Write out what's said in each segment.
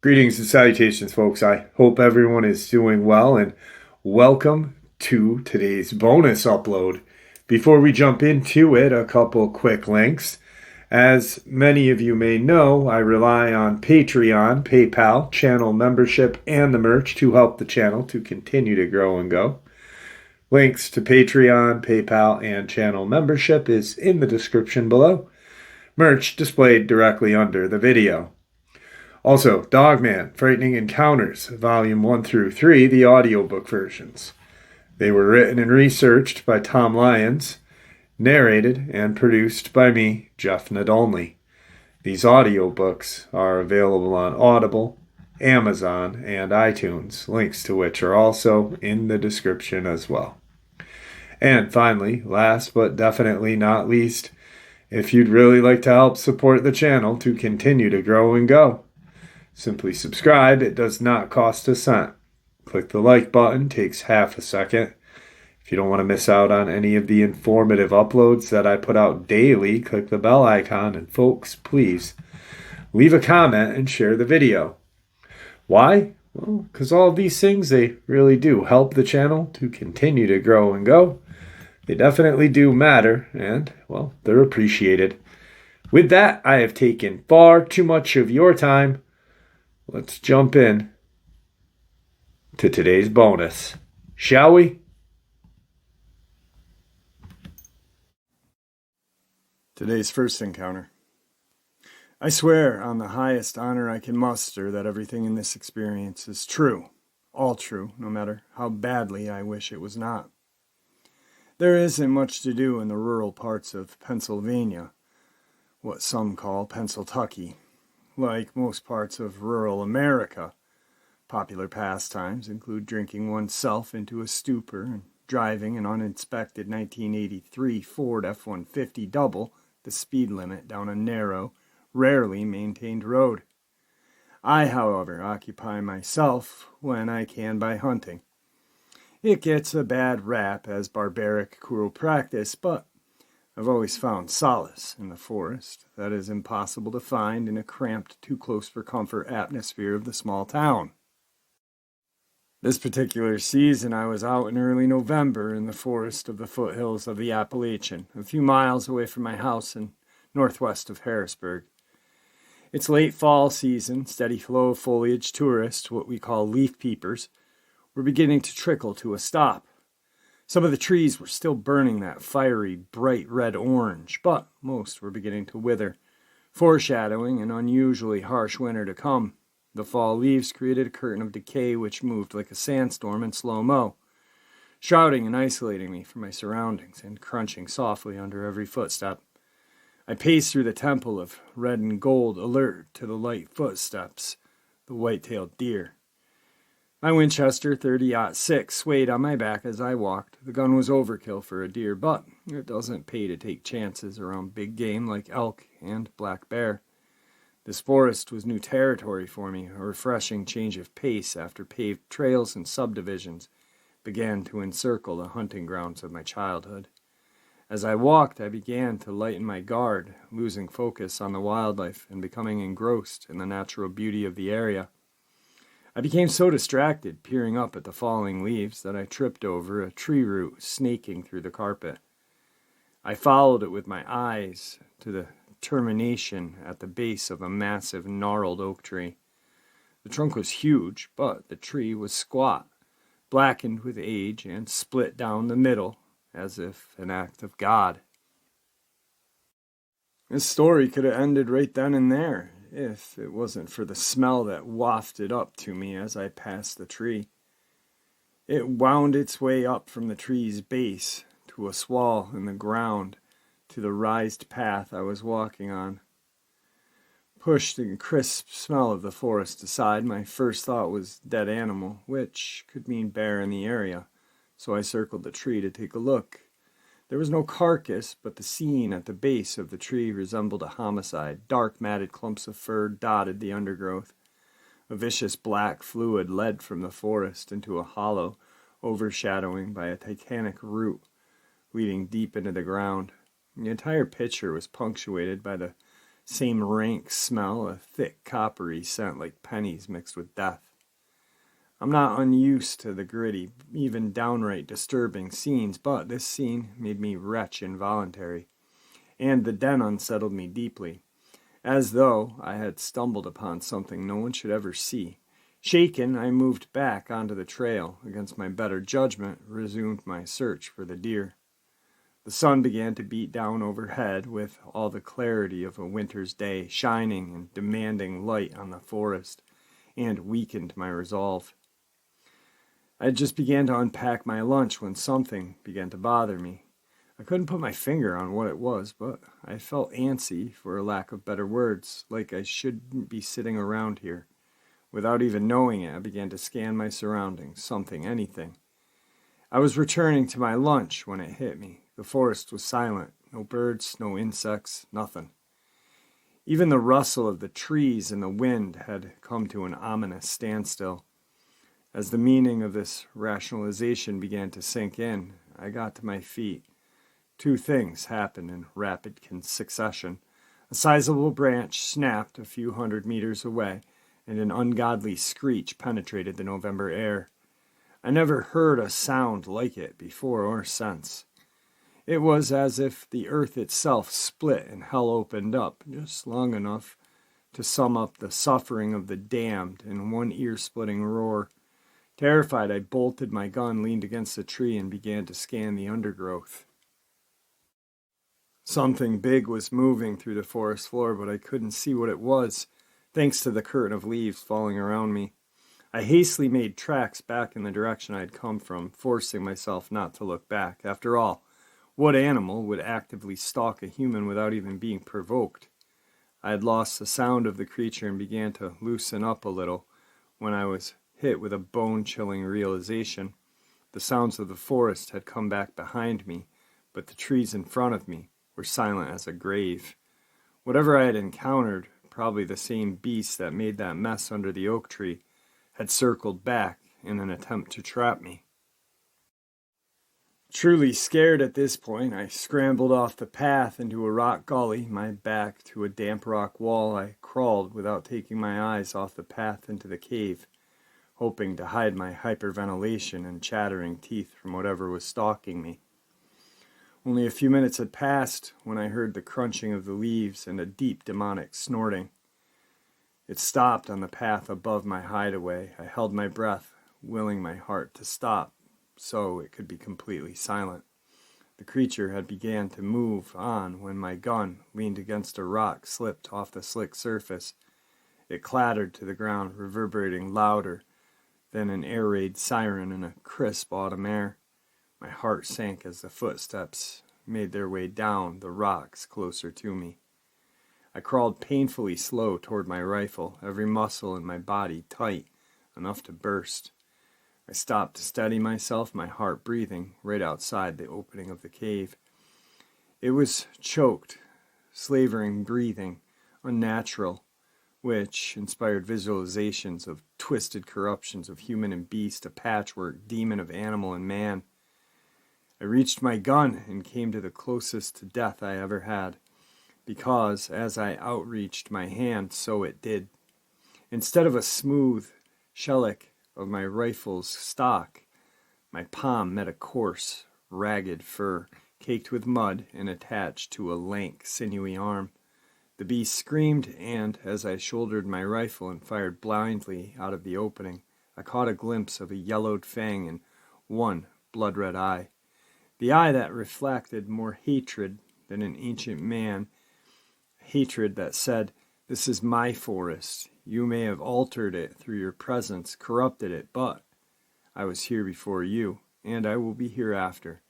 Greetings and salutations, folks. I hope everyone is doing well, and welcome to today's bonus upload. Before we jump into it, a couple quick links. As many of you may know, I rely on Patreon, PayPal, channel membership, and the merch to help the channel to continue to grow and go. Links to Patreon, PayPal, and channel membership is in the description below. Merch displayed directly under the video. Also, Dogman, Frightening Encounters, Volume 1 through 3, the audiobook versions. They were written and researched by Tom Lyons, narrated and produced by me, Jeff Nadolny. These audiobooks are available on Audible, Amazon, and iTunes, links to which are also in the description as well. And finally, last but definitely not least, if you'd really like to help support the channel to continue to grow and go, simply subscribe. It does not cost a cent. Click the like button, takes half a second. If you don't want to miss out on any of the informative uploads that I put out daily, click the bell icon, and folks, please leave a comment and share the video. Why? Well, because all of these things, they really do help the channel to continue to grow and go. They definitely do matter, and, well, they're appreciated. With that, I have taken far too much of your time. Let's jump in to today's bonus, shall we? Today's first encounter. I swear on the highest honor I can muster that everything in this experience is true, all true, no matter how badly I wish it was not. There isn't much to do in the rural parts of Pennsylvania, what some call Pennsyltucky. Like most parts of rural America, popular pastimes include drinking oneself into a stupor and driving an uninspected 1983 Ford F-150 double the speed limit down a narrow, rarely maintained road. I, however, occupy myself when I can by hunting. It gets a bad rap as barbaric, cruel practice, but I've always found solace in the forest that is impossible to find in a cramped, too close for comfort atmosphere of the small town. This particular season I was out in early November in the forest of the foothills of the Appalachian, a few miles away from my house in northwest of Harrisburg. It's late fall season, steady flow of foliage tourists, what we call leaf peepers, were beginning to trickle to a stop. Some of the trees were still burning that fiery, bright red orange, but most were beginning to wither, foreshadowing an unusually harsh winter to come. The fall leaves created a curtain of decay which moved like a sandstorm in slow-mo, shrouding and isolating me from my surroundings and crunching softly under every footstep. I paced through the temple of red and gold, alert to the light footsteps, the white-tailed deer. My Winchester .30-06 swayed on my back as I walked. The gun was overkill for a deer, but it doesn't pay to take chances around big game like elk and black bear. This forest was new territory for me, a refreshing change of pace after paved trails and subdivisions began to encircle the hunting grounds of my childhood. As I walked, I began to lighten my guard, losing focus on the wildlife and becoming engrossed in the natural beauty of the area. I became so distracted, peering up at the falling leaves, that I tripped over a tree root snaking through the carpet. I followed it with my eyes to the termination at the base of a massive gnarled oak tree. The trunk was huge, but the tree was squat, blackened with age, and split down the middle, as if an act of God. This story could have ended right then and there, if it wasn't for the smell that wafted up to me as I passed the tree. It wound its way up from the tree's base to a swell in the ground to the raised path I was walking on. Pushed the crisp smell of the forest aside, my first thought was dead animal, which could mean bear in the area, so I circled the tree to take a look. There was no carcass, but the scene at the base of the tree resembled a homicide. Dark, matted clumps of fur dotted the undergrowth. A vicious black fluid led from the forest into a hollow, overshadowing by a titanic root, leading deep into the ground. The entire picture was punctuated by the same rank smell, a thick coppery scent like pennies mixed with death. I'm not unused to the gritty, even downright disturbing scenes, but this scene made me retch involuntary, and the den unsettled me deeply, as though I had stumbled upon something no one should ever see. Shaken, I moved back onto the trail. Against my better judgment, resumed my search for the deer. The sun began to beat down overhead with all the clarity of a winter's day, shining and demanding light on the forest, and weakened my resolve. I just began to unpack my lunch when something began to bother me. I couldn't put my finger on what it was, but I felt antsy, for a lack of better words, like I shouldn't be sitting around here. Without even knowing it, I began to scan my surroundings, something, anything. I was returning to my lunch when it hit me. The forest was silent. No birds, no insects, nothing. Even the rustle of the trees and the wind had come to an ominous standstill. As the meaning of this rationalization began to sink in, I got to my feet. Two things happened in rapid succession. A sizable branch snapped a few 100 meters away, and an ungodly screech penetrated the November air. I never heard a sound like it before or since. It was as if the earth itself split and hell opened up, just long enough to sum up the suffering of the damned in one ear-splitting roar. Terrified, I bolted my gun, leaned against a tree, and began to scan the undergrowth. Something big was moving through the forest floor, but I couldn't see what it was, thanks to the curtain of leaves falling around me. I hastily made tracks back in the direction I had come from, forcing myself not to look back. After all, what animal would actively stalk a human without even being provoked? I had lost the sound of the creature and began to loosen up a little when I was hit with a bone-chilling realization. The sounds of the forest had come back behind me, but the trees in front of me were silent as a grave. Whatever I had encountered, probably the same beast that made that mess under the oak tree, had circled back in an attempt to trap me. Truly scared at this point, I scrambled off the path into a rock gully, my back to a damp rock wall. I crawled without taking my eyes off the path into the cave, hoping to hide my hyperventilation and chattering teeth from whatever was stalking me. Only a few minutes had passed when I heard the crunching of the leaves and a deep demonic snorting. It stopped on the path above my hideaway. I held my breath, willing my heart to stop so it could be completely silent. The creature had began to move on when my gun, leaned against a rock, slipped off the slick surface. It clattered to the ground, reverberating louder than an air raid siren in a crisp autumn air. My heart sank as the footsteps made their way down the rocks closer to me. I crawled painfully slow toward my rifle, every muscle in my body tight enough to burst. I stopped to steady myself, my heart breathing, right outside the opening of the cave. It was choked, slavering breathing, unnatural, which inspired visualizations of twisted corruptions of human and beast, a patchwork demon of animal and man. I reached my gun and came to the closest to death I ever had, because as I outreached my hand, so it did. Instead of a smooth shellac of my rifle's stock, my palm met a coarse, ragged fur, caked with mud and attached to a lank, sinewy arm. The beast screamed, and as I shouldered my rifle and fired blindly out of the opening, I caught a glimpse of a yellowed fang and one blood-red eye. The eye that reflected more hatred than an ancient man, hatred that said, "This is my forest. You may have altered it through your presence, corrupted it, but I was here before you, and I will be here after."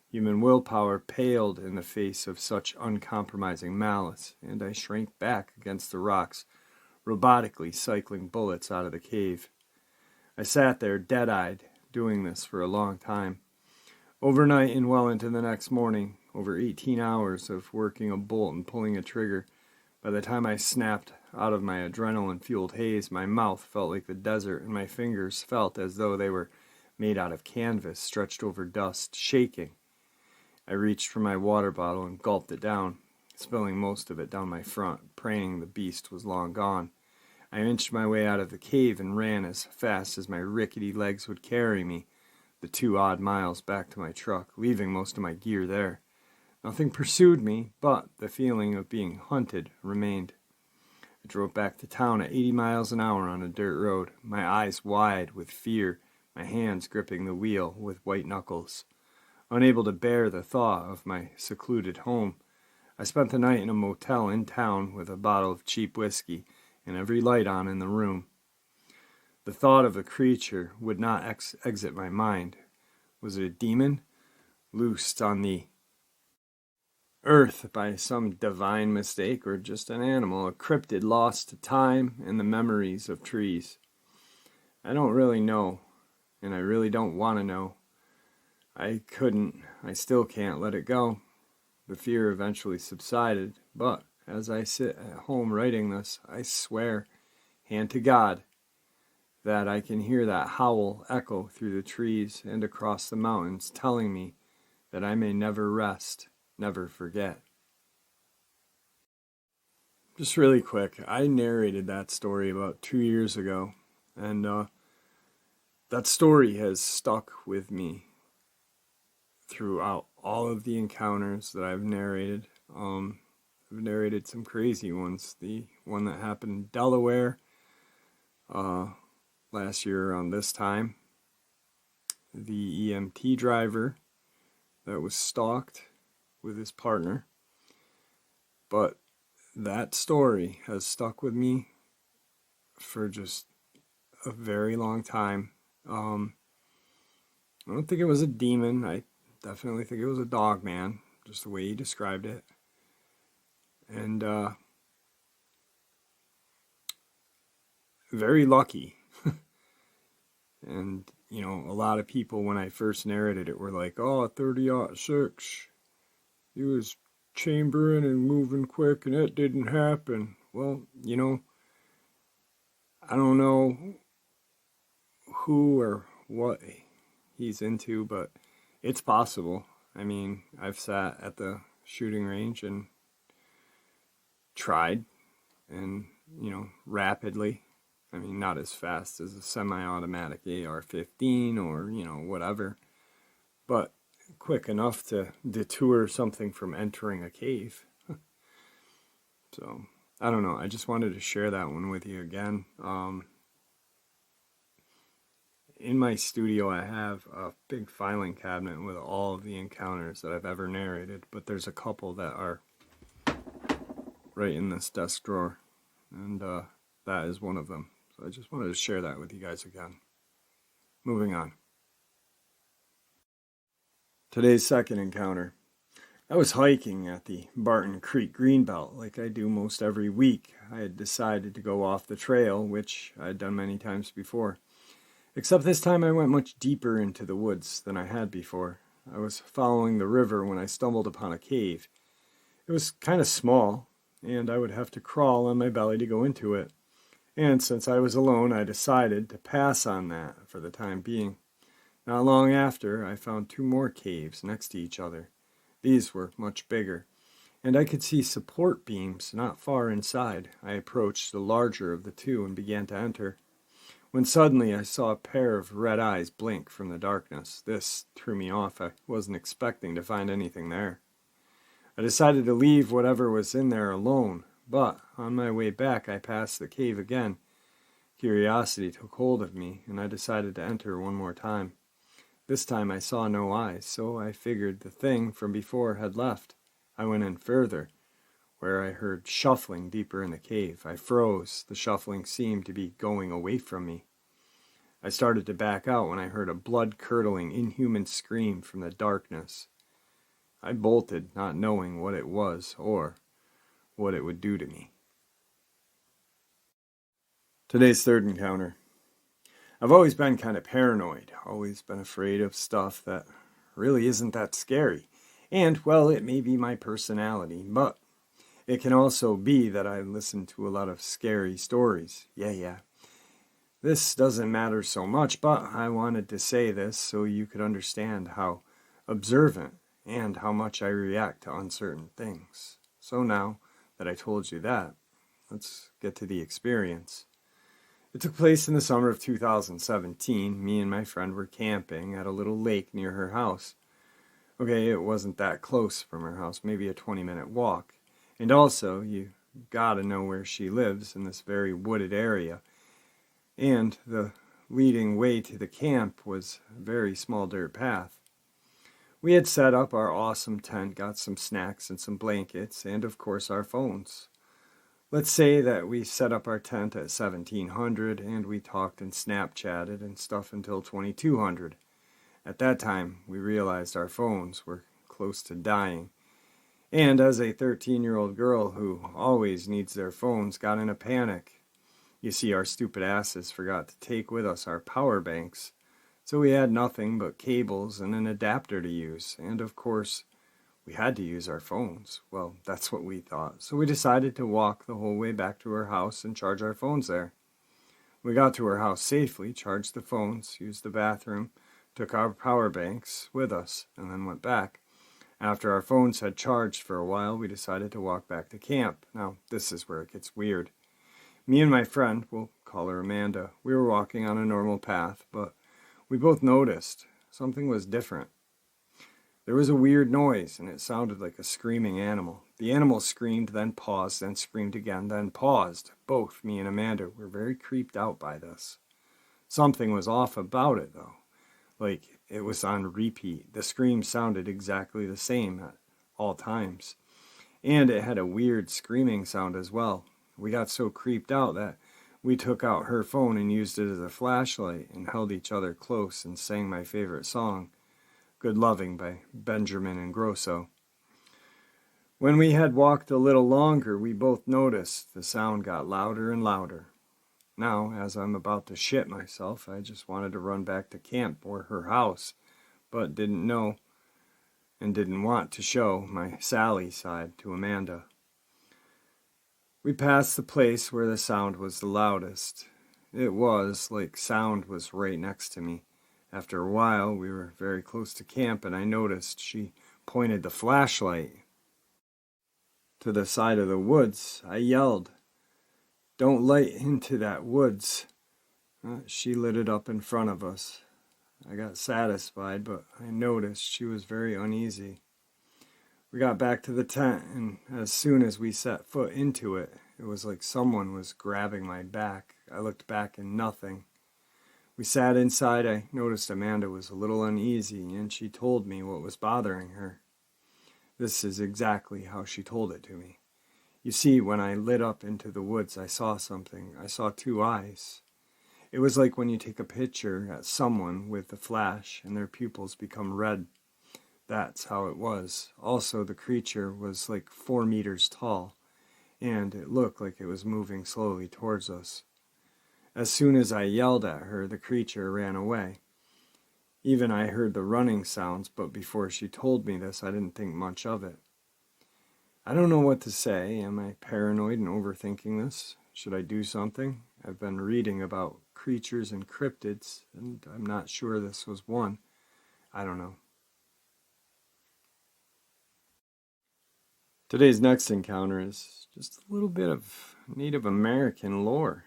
Human willpower paled in the face of such uncompromising malice, and I shrank back against the rocks, robotically cycling bullets out of the cave. I sat there, dead-eyed, doing this for a long time. Overnight and well into the next morning, over 18 hours of working a bolt and pulling a trigger. By the time I snapped out of my adrenaline-fueled haze, my mouth felt like the desert, and my fingers felt as though they were made out of canvas stretched over dust, shaking. I reached for my water bottle and gulped it down, spilling most of it down my front, praying the beast was long gone. I inched my way out of the cave and ran as fast as my rickety legs would carry me, the 2 odd miles back to my truck, leaving most of my gear there. Nothing pursued me, but the feeling of being hunted remained. I drove back to town at 80 miles an hour on a dirt road, my eyes wide with fear, my hands gripping the wheel with white knuckles. Unable to bear the thought of my secluded home, I spent the night in a motel in town with a bottle of cheap whiskey and every light on in the room. The thought of the creature would not exit my mind. Was it a demon, loosed on the earth by some divine mistake, or just an animal, a cryptid lost to time and the memories of trees? I don't really know, and I really don't want to know. I still can't let it go. The fear eventually subsided, but as I sit at home writing this, I swear, hand to God, that I can hear that howl echo through the trees and across the mountains, telling me that I may never rest, never forget. Just really quick, I narrated that story about 2 years ago, and that story has stuck with me throughout all of the encounters that I've narrated. I've narrated some crazy ones. The one that happened in Delaware last year around this time. The EMT driver that was stalked with his partner. But that story has stuck with me for just a very long time. I don't think it was a demon. I definitely think it was a Dogman, just the way he described it. And very lucky. And, you know, a lot of people, when I first narrated it, were like, oh, 30-06. He was chambering and moving quick, and it didn't happen. Well, you know, I don't know who or what he's into, but it's possible. I mean, I've sat at the shooting range and tried, and, you know, rapidly. I mean, not as fast as a semi-automatic AR-15 or, you know, whatever, but quick enough to deter something from entering a cave. So, I don't know. I just wanted to share that one with you again. In my studio, I have a big filing cabinet with all of the encounters that I've ever narrated, but there's a couple that are right in this desk drawer, and that is one of them. So I just wanted to share that with you guys again. Moving on. Today's second encounter. I was hiking at the Barton Creek Greenbelt like I do most every week. I had decided to go off the trail, which I had done many times before. Except this time I went much deeper into the woods than I had before. I was following the river when I stumbled upon a cave. It was kind of small, and I would have to crawl on my belly to go into it. And since I was alone, I decided to pass on that for the time being. Not long after, I found 2 more caves next to each other. These were much bigger, and I could see support beams not far inside. I approached the larger of the 2 and began to enter, when suddenly I saw a pair of red eyes blink from the darkness. This threw me off. I wasn't expecting to find anything there. I decided to leave whatever was in there alone, but on my way back I passed the cave again. Curiosity took hold of me, and I decided to enter one more time. This time I saw no eyes, so I figured the thing from before had left. I went in further, where I heard shuffling deeper in the cave. I froze. The shuffling seemed to be going away from me. I started to back out when I heard a blood-curdling, inhuman scream from the darkness. I bolted, not knowing what it was or what it would do to me. Today's third encounter. I've always been kind of paranoid, always been afraid of stuff that really isn't that scary. And, well, it may be my personality, but it can also be that I listen to a lot of scary stories. Yeah. This doesn't matter so much, but I wanted to say this so you could understand how observant and how much I react to uncertain things. So now that I told you that, let's get to the experience. It took place in the summer of 2017. Me and my friend were camping at a little lake near her house. Okay, it wasn't that close from her house, maybe a 20-minute walk. And also, you gotta know where she lives in this very wooded area. And the leading way to the camp was a very small dirt path. We had set up our awesome tent, got some snacks and some blankets, and of course our phones. Let's say that we set up our tent at 1700 and we talked and Snapchatted and stuff until 2200. At that time, we realized our phones were close to dying. And as a 13-year-old girl who always needs their phones got in a panic. You see, our stupid asses forgot to take with us our power banks. So we had nothing but cables and an adapter to use. And of course, we had to use our phones. Well, that's what we thought. So we decided to walk the whole way back to her house and charge our phones there. We got to her house safely, charged the phones, used the bathroom, took our power banks with us, and then went back. After our phones had charged for a while, we decided to walk back to camp. Now, this is where it gets weird. Me and my friend, we'll call her Amanda, we were walking on a normal path, but we both noticed something was different. There was a weird noise, and it sounded like a screaming animal. The animal screamed, then paused, then screamed again, then paused. Both me and Amanda were very creeped out by this. Something was off about it, though. Like it was on repeat. The scream sounded exactly the same at all times. And it had a weird screaming sound as well. We got so creeped out that we took out her phone and used it as a flashlight and held each other close and sang my favorite song, Good Loving by Benjamin and Grosso. When we had walked a little longer, we both noticed the sound got louder and louder. Now, as I'm about to shit myself, I just wanted to run back to camp or her house, but didn't know and didn't want to show my Sally side to Amanda. We passed the place where the sound was the loudest. It was like sound was right next to me. After a while, we were very close to camp, and I noticed she pointed the flashlight to the side of the woods. I yelled, "Don't light into that woods." She lit it up in front of us. I got satisfied, but I noticed she was very uneasy. We got back to the tent, and as soon as we set foot into it, it was like someone was grabbing my back. I looked back and nothing. We sat inside. I noticed Amanda was a little uneasy, and she told me what was bothering her. This is exactly how she told it to me. You see, when I lit up into the woods, I saw something. I saw two eyes. It was like when you take a picture at someone with a flash and their pupils become red. That's how it was. Also, the creature was like 4 meters tall, and it looked like it was moving slowly towards us. As soon as I yelled at her, the creature ran away. Even I heard the running sounds, but before she told me this, I didn't think much of it. I don't know what to say. Am I paranoid and overthinking this? Should I do something? I've been reading about creatures and cryptids, and I'm not sure this was one. I don't know. Today's next encounter is just a little bit of Native American lore.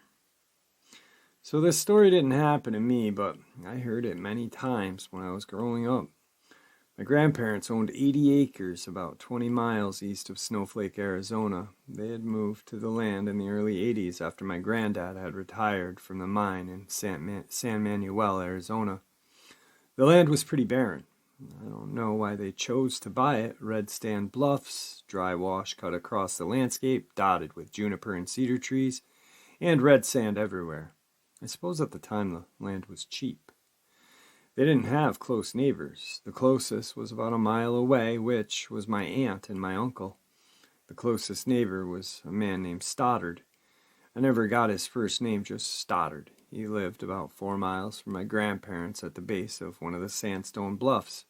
So this story didn't happen to me, but I heard it many times when I was growing up. My grandparents owned 80 acres about 20 miles east of Snowflake, Arizona. They had moved to the land in the early 80s after my granddad had retired from the mine in San Manuel, Arizona. The land was pretty barren. I don't know why they chose to buy it. Red sand bluffs, dry wash cut across the landscape, dotted with juniper and cedar trees, and red sand everywhere. I suppose at the time the land was cheap. They didn't have close neighbors. The closest was about a mile away, which was my aunt and my uncle. The closest neighbor was a man named Stoddard. I never got his first name, just Stoddard. He lived about 4 miles from my grandparents at the base of one of the sandstone bluffs.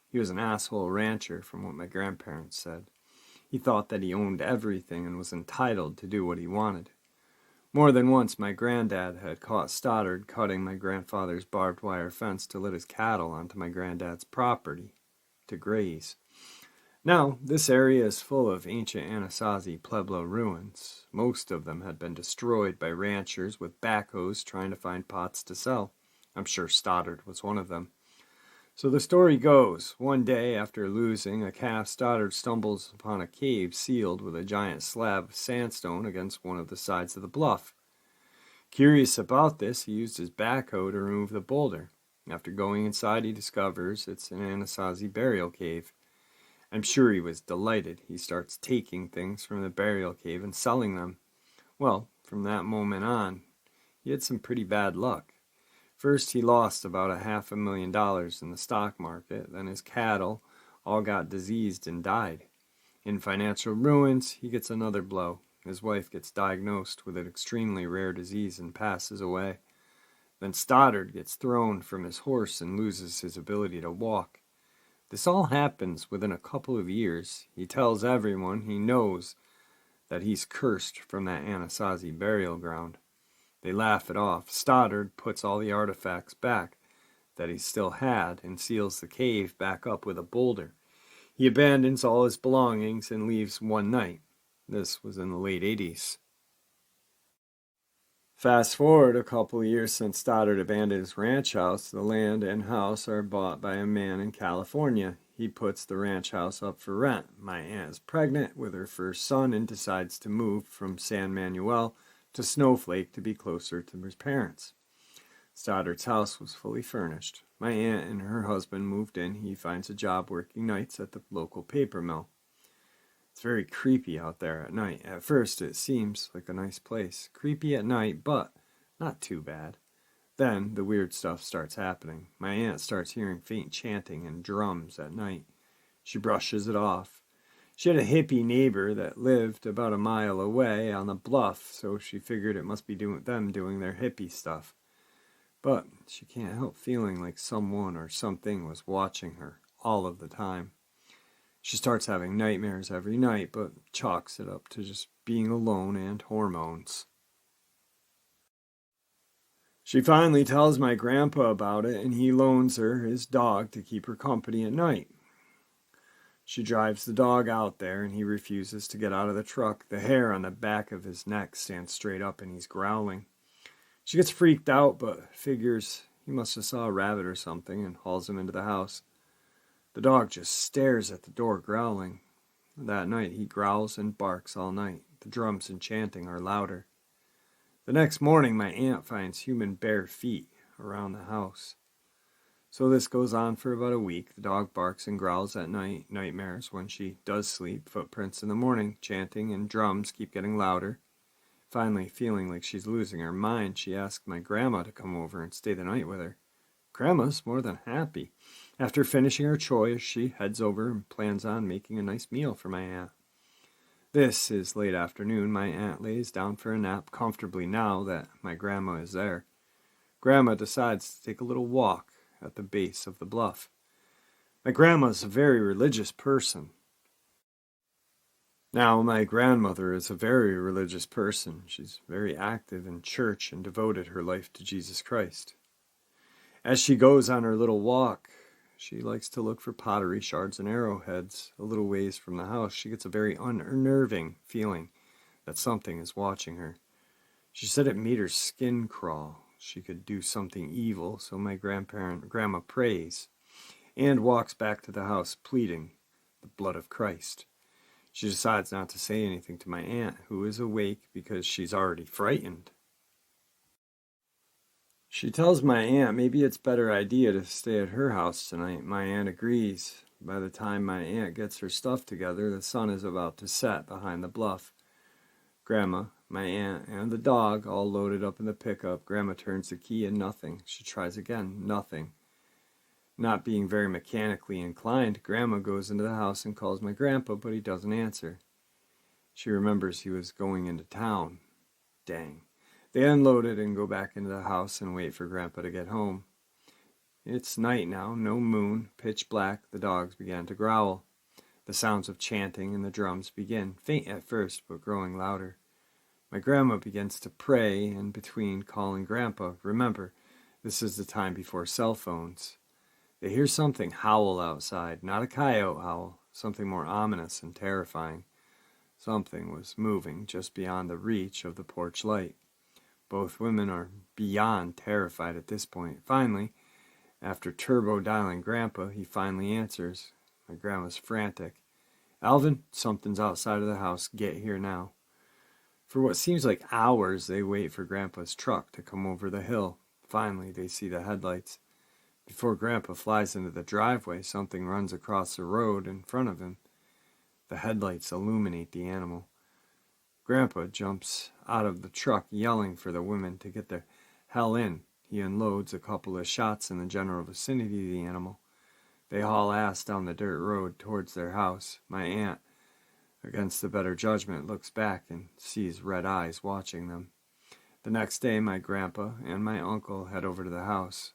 He was an asshole rancher, from what my grandparents said. He thought that he owned everything and was entitled to do what he wanted. More than once, my granddad had caught Stoddard cutting my grandfather's barbed wire fence to let his cattle onto my granddad's property. to graze. Now, this area is full of ancient Anasazi Pueblo ruins. Most of them had been destroyed by ranchers with backhoes trying to find pots to sell. I'm sure Stoddard was one of them. So the story goes, one day after losing a calf, Stoddard stumbles upon a cave sealed with a giant slab of sandstone against one of the sides of the bluff. Curious about this, he used his backhoe to remove the boulder. After going inside, he discovers it's an Anasazi burial cave. I'm sure he was delighted. He starts taking things from the burial cave and selling them. Well, from that moment on, he had some pretty bad luck. First, he lost about $500,000 in the stock market. Then his cattle all got diseased and died. In financial ruins, he gets another blow. His wife gets diagnosed with an extremely rare disease and passes away. Then Stoddard gets thrown from his horse and loses his ability to walk. This all happens within a couple of years. He tells everyone he knows that he's cursed from that Anasazi burial ground. They laugh it off. Stoddard puts all the artifacts back that he still had and seals the cave back up with a boulder. He abandons all his belongings and leaves one night. This was in the late 80s. Fast forward a couple of years since Stoddard abandoned his ranch house, the land and house are bought by a man in California. He puts the ranch house up for rent. My aunt is pregnant with her first son and decides to move from San Manuel to Snowflake to be closer to his parents. Stoddard's house was fully furnished. My aunt and her husband moved in. He finds a job working nights at the local paper mill. It's very creepy out there at night. At first, it seems like a nice place. Creepy at night, but not too bad. Then, the weird stuff starts happening. My aunt starts hearing faint chanting and drums at night. She brushes it off. She had a hippie neighbor that lived about a mile away on the bluff, so she figured it must be them doing their hippie stuff. But she can't help feeling like someone or something was watching her all of the time. She starts having nightmares every night, but chalks it up to just being alone and hormones. She finally tells my grandpa about it, and he loans her his dog to keep her company at night. She drives the dog out there, and he refuses to get out of the truck. The hair on the back of his neck stands straight up, and he's growling. She gets freaked out, but figures he must have saw a rabbit or something, and hauls him into the house. The dog just stares at the door, growling. That night, he growls and barks all night. The drums and chanting are louder. The next morning, my aunt finds human bare feet around the house. So this goes on for about a week. The dog barks and growls at night, nightmares when she does sleep, footprints in the morning, chanting and drums keep getting louder. Finally, feeling like she's losing her mind, she asked my grandma to come over and stay the night with her. Grandma's more than happy. After finishing her chores, she heads over and plans on making a nice meal for my aunt. This is late afternoon. My aunt lays down for a nap comfortably now that my grandma is there. Grandma decides to take a little walk at the base of the bluff. My grandma's a very religious person. Now, my grandmother is a very religious person. She's very active in church and devoted her life to Jesus Christ. As she goes on her little walk, she likes to look for pottery shards and arrowheads. A little ways from the house, she gets a very unnerving feeling that something is watching her. She said it made her skin crawl. She could do something evil, so my grandma prays and walks back to the house pleading the blood of Christ. She decides not to say anything to my aunt, who is awake because she's already frightened. She tells my aunt maybe it's a better idea to stay at her house tonight. My aunt agrees. By the time my aunt gets her stuff together, the sun is about to set behind the bluff. Grandma, my aunt, and the dog all loaded up in the pickup. Grandma turns the key and nothing. She tries again, nothing. Not being very mechanically inclined, Grandma goes into the house and calls my grandpa, but he doesn't answer. She remembers he was going into town. Dang. They unload it and go back into the house and wait for Grandpa to get home. It's night now, no moon, pitch black. The dogs began to growl. The sounds of chanting and the drums begin, faint at first, but growing louder. My grandma begins to pray in between calling Grandpa. Remember, this is the time before cell phones. They hear something howl outside, not a coyote howl, something more ominous and terrifying. Something was moving just beyond the reach of the porch light. Both women are beyond terrified at this point. Finally, after turbo dialing Grandpa, he finally answers. My grandma's frantic. Alvin, something's outside of the house. Get here now. For what seems like hours, they wait for Grandpa's truck to come over the hill. Finally, they see the headlights. Before Grandpa flies into the driveway, something runs across the road in front of him. The headlights illuminate the animal. Grandpa jumps out of the truck yelling for the women to get the hell in. He unloads a couple of shots in the general vicinity of the animal. They haul ass down the dirt road towards their house. My aunt, against the better judgment, looks back and sees red eyes watching them. The next day, my grandpa and my uncle head over to the house.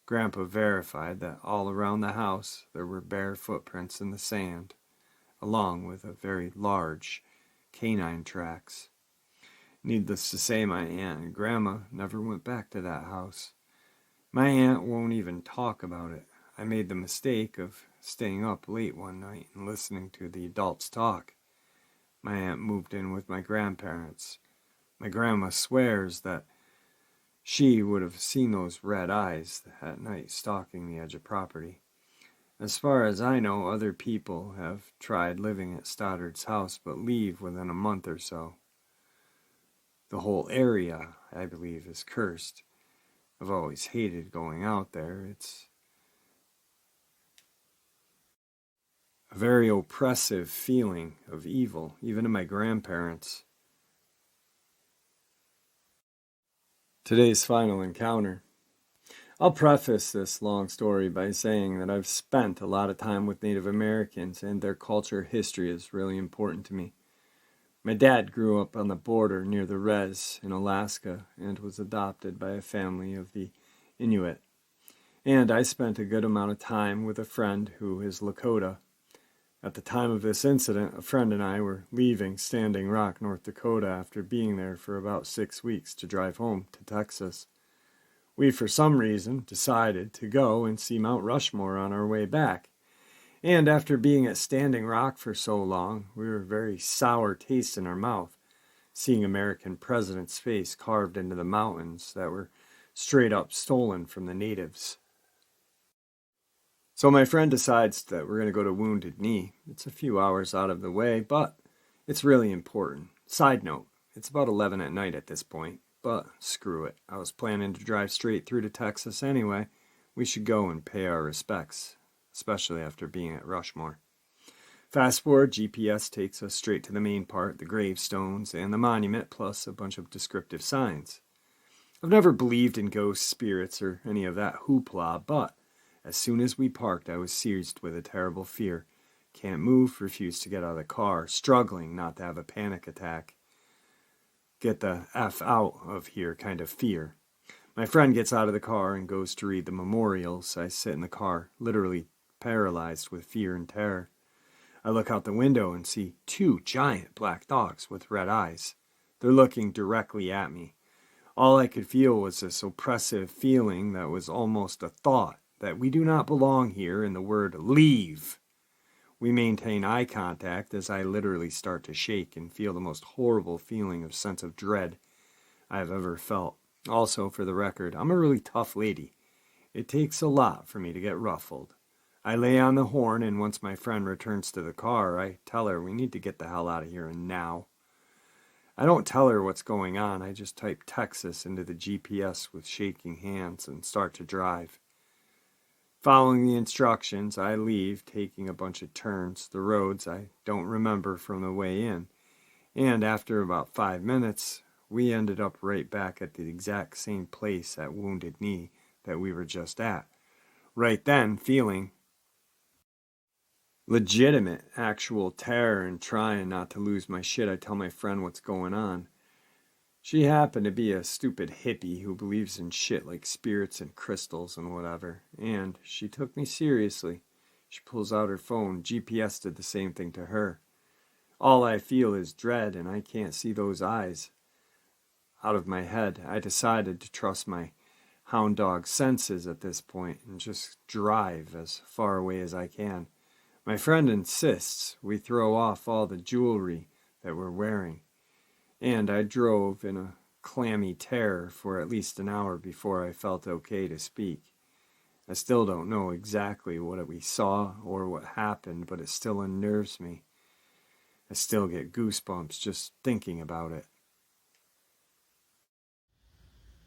Grandpa verified that all around the house there were bare footprints in the sand, along with a very large canine tracks. Needless to say, my aunt and grandma never went back to that house. My aunt won't even talk about it. I made the mistake of staying up late one night and listening to the adults talk. My aunt moved in with my grandparents. My grandma swears that she would have seen those red eyes at night stalking the edge of property. As far as I know, other people have tried living at Stoddard's house but leave within a month or so. The whole area, I believe, is cursed. I've always hated going out there. It's a very oppressive feeling of evil, even to my grandparents. Today's final encounter. I'll preface this long story by saying that I've spent a lot of time with Native Americans and their culture history is really important to me. My dad grew up on the border near the Res in Alaska and was adopted by a family of the Inuit. And I spent a good amount of time with a friend who is Lakota. At the time of this incident, a friend and I were leaving Standing Rock, North Dakota after being there for about 6 weeks to drive home to Texas. We, for some reason, decided to go and see Mount Rushmore on our way back. And after being at Standing Rock for so long, we were very sour taste in our mouth, seeing American president's face carved into the mountains that were straight up stolen from the natives. So my friend decides that we're going to go to Wounded Knee. It's a few hours out of the way, but it's really important. Side note, it's about 11 at night at this point, but screw it. I was planning to drive straight through to Texas anyway. We should go and pay our respects, especially after being at Rushmore. Fast forward, GPS takes us straight to the main part, the gravestones and the monument, plus a bunch of descriptive signs. I've never believed in ghosts, spirits, or any of that hoopla, but as soon as we parked, I was seized with a terrible fear. Can't move, refuse to get out of the car, struggling not to have a panic attack. Get the F out of here kind of fear. My friend gets out of the car and goes to read the memorials. I sit in the car, literally paralyzed with fear and terror. I look out the window and see 2 giant black dogs with red eyes. They're looking directly at me. All I could feel was this oppressive feeling that was almost a thought, that we do not belong here, and the word leave. We maintain eye contact as I literally start to shake and feel the most horrible feeling of sense of dread I've ever felt. Also, for the record, I'm a really tough lady. It takes a lot for me to get ruffled. I lay on the horn, and once my friend returns to the car, I tell her we need to get the hell out of here and now. I don't tell her what's going on. I just type Texas into the GPS with shaking hands and start to drive. Following the instructions, I leave, taking a bunch of turns, the roads I don't remember from the way in. And after about 5 minutes, we ended up right back at the exact same place at Wounded Knee that we were just at. Right then, feeling legitimate, actual terror and trying not to lose my shit, I tell my friend what's going on. She happened to be a stupid hippie who believes in shit like spirits and crystals and whatever, and she took me seriously. She pulls out her phone. GPS did the same thing to her. All I feel is dread, and I can't see those eyes. Out of my head, I decided to trust my hound dog senses at this point and just drive as far away as I can. My friend insists we throw off all the jewelry that we're wearing, and I drove in a clammy terror for at least an hour before I felt okay to speak. I still don't know exactly what we saw or what happened, but it still unnerves me. I still get goosebumps just thinking about it.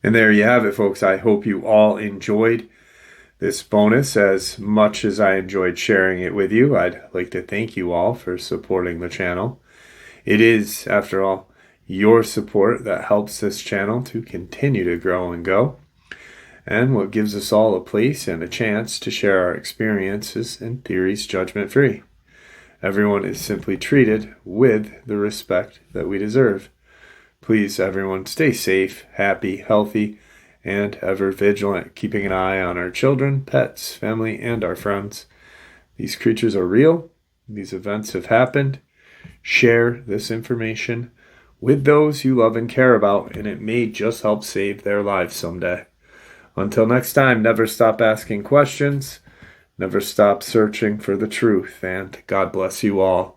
And there you have it, folks. I hope you all enjoyed this bonus as much as I enjoyed sharing it with you. I'd like to thank you all for supporting the channel. It is, after all, your support that helps this channel to continue to grow and go, and what gives us all a place and a chance to share our experiences and theories judgment-free. Everyone is simply treated with the respect that we deserve. Please, everyone, stay safe, happy, healthy, and ever vigilant, keeping an eye on our children, pets, family, and our friends. These creatures are real. These events have happened. Share this information with those you love and care about, and it may just help save their lives someday. Until next time, never stop asking questions, never stop searching for the truth, and God bless you all.